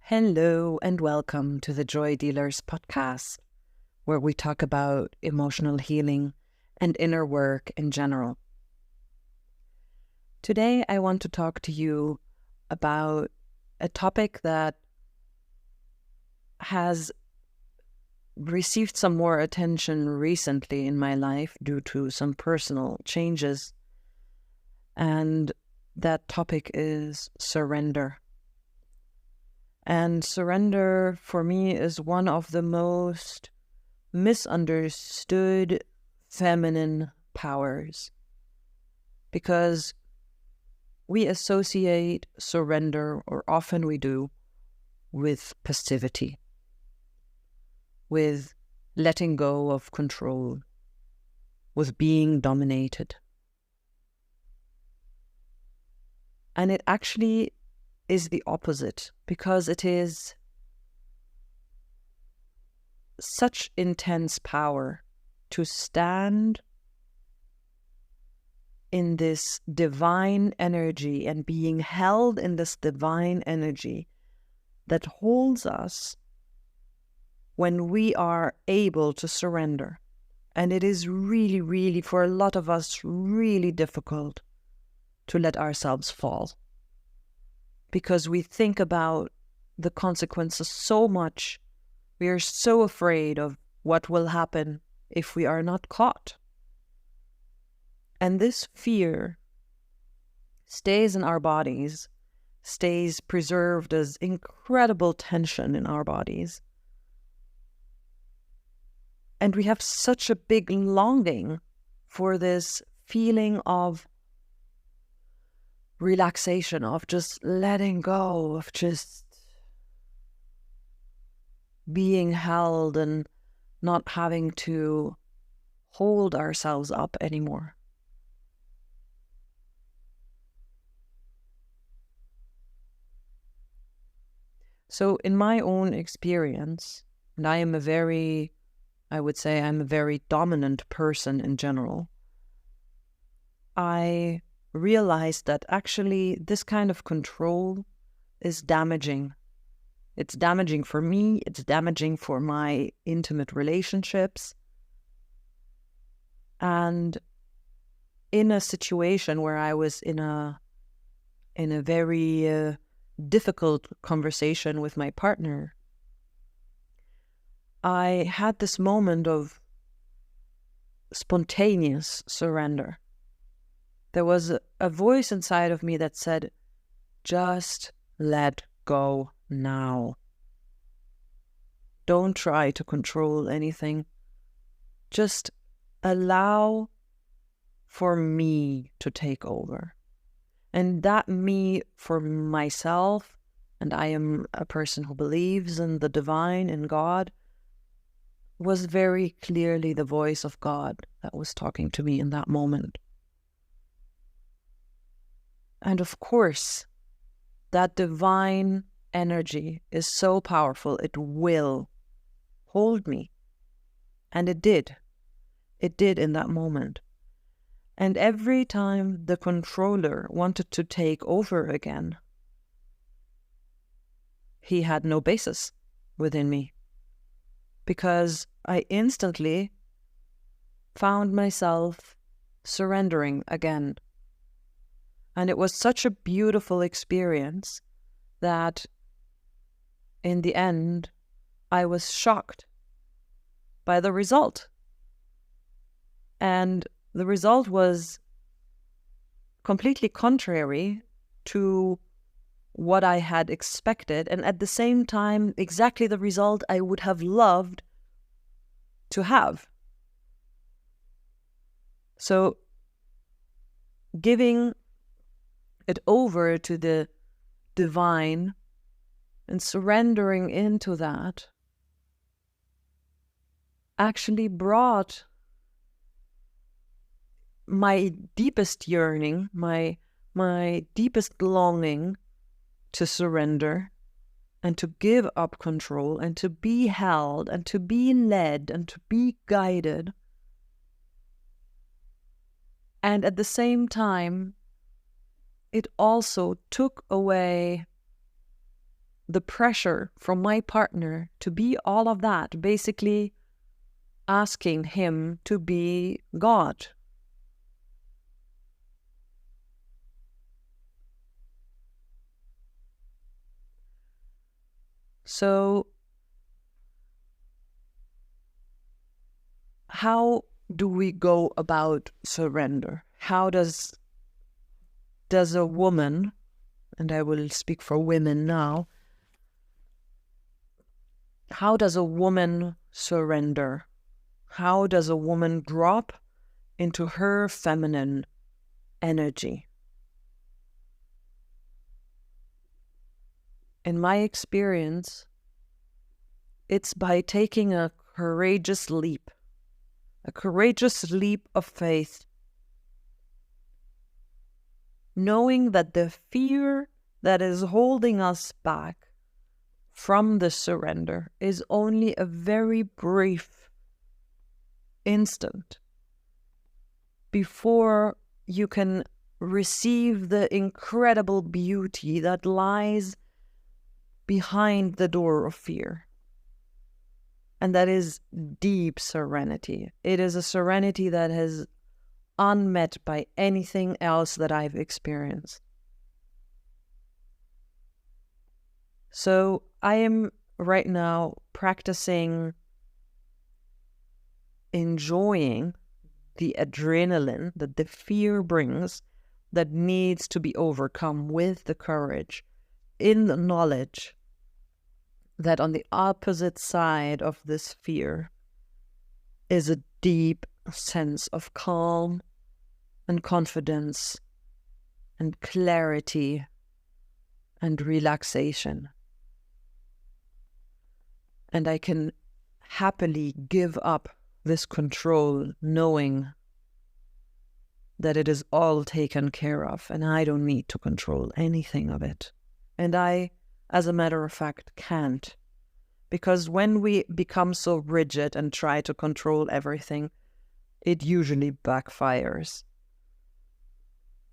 Hello and welcome to the Joy Dealers podcast, where we talk about emotional healing and inner work in general. Today, I want to talk to you about a topic that has received some more attention recently in my life due to some personal changes. And that topic is surrender. And surrender, for me, is one of the most misunderstood feminine powers, because we associate surrender, or often we do, with passivity, with letting go of control, with being dominated. And it actually is the opposite, because it is such intense power to stand in this divine energy and being held in this divine energy that holds us when we are able to surrender. And it is really, really, for a lot of us, really difficult to let ourselves fall, because we think about the consequences so much. We are so afraid of what will happen if we are not caught. And this fear stays in our bodies, stays preserved as incredible tension in our bodies. And we have such a big longing for this feeling of relaxation, of just letting go, of just being held and not having to hold ourselves up anymore. So in my own experience, and I would say I'm a very dominant person in general, I realized that actually this kind of control is damaging. It's damaging for me, it's damaging for my intimate relationships. And in a situation where I was in a very difficult conversation with my partner, I had this moment of spontaneous surrender. There was a voice inside of me that said, just let go now. Don't try to control anything. Just allow for me to take over. And that me, for myself, and I am a person who believes in the divine, in God, was very clearly the voice of God that was talking to me in that moment. And of course, that divine energy is so powerful, it will hold me. And it did. It did in that moment. And every time the controller wanted to take over again, he had no basis within me, because I instantly found myself surrendering again. And it was such a beautiful experience that in the end, I was shocked by the result. And the result was completely contrary to what I had expected, and at the same time, exactly the result I would have loved to have. So, giving it over to the divine and surrendering into that actually brought my deepest yearning, my deepest longing to surrender and to give up control and to be held and to be led and to be guided. And at the same time, it also took away the pressure from my partner to be all of that, basically asking him to be God. So how do we go about surrender? How does a woman, and I will speak for women now, how does a woman surrender? How does a woman drop into her feminine energy? In my experience, it's by taking a courageous leap of faith, knowing that the fear that is holding us back from the surrender is only a very brief instant before you can receive the incredible beauty that lies behind the door of fear. And that is deep serenity. It is a serenity that is unmet by anything else that I've experienced. So I am right now practicing enjoying the adrenaline that the fear brings, that needs to be overcome with the courage, in the knowledge that on the opposite side of this fear is a deep sense of calm and confidence and clarity and relaxation. And I can happily give up this control, knowing that it is all taken care of and I don't need to control anything of it. And I, as a matter of fact, can't. Because when we become so rigid and try to control everything, it usually backfires.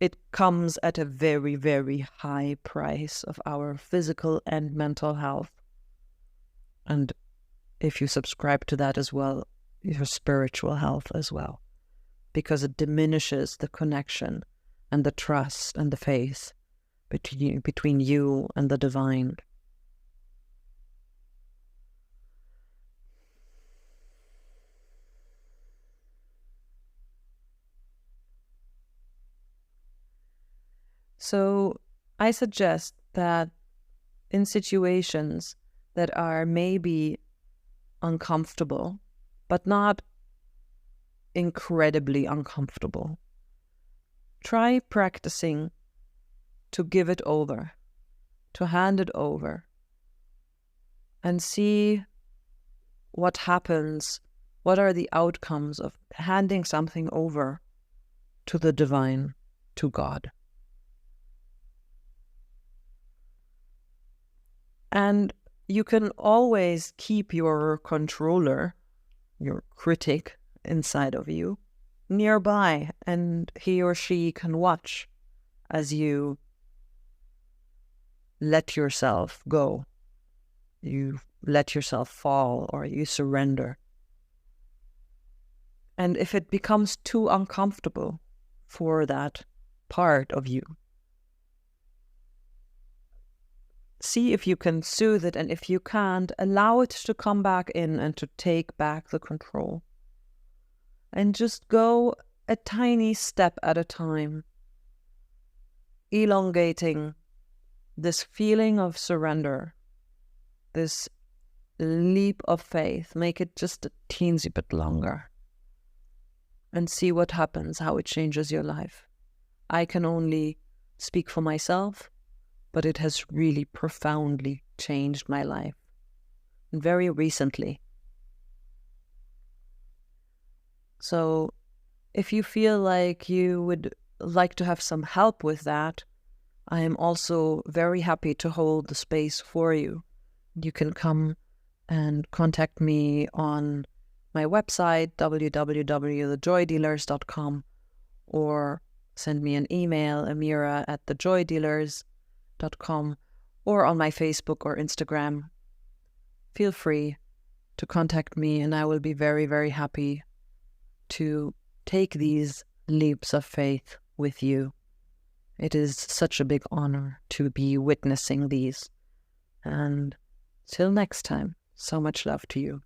It comes at a very, very high price of our physical and mental health. And if you subscribe to that as well, your spiritual health as well, because it diminishes the connection and the trust and the faith between you and the divine. So I suggest that in situations that are maybe uncomfortable, but not incredibly uncomfortable, try practicing to give it over, to hand it over, and see what happens, what are the outcomes of handing something over to the divine, to God. And you can always keep your controller, your critic inside of you, nearby, and he or she can watch as you let yourself go. You let yourself fall, or you surrender. And if it becomes too uncomfortable for that part of you, see if you can soothe it, and if you can't, allow it to come back in and to take back the control. And just go a tiny step at a time, elongating this feeling of surrender, this leap of faith. Make it just a teensy bit longer and see what happens, how it changes your life. I can only speak for myself, but it has really profoundly changed my life, and very recently. So if you feel like you would like to have some help with that, I am also very happy to hold the space for you. You can come and contact me on my website, www.thejoydealers.com, or send me an email, amira@thejoydealers.com, or on my Facebook or Instagram. Feel free to contact me, and I will be very, very happy to take these leaps of faith with you. It is such a big honor to be witnessing these. And till next time, so much love to you.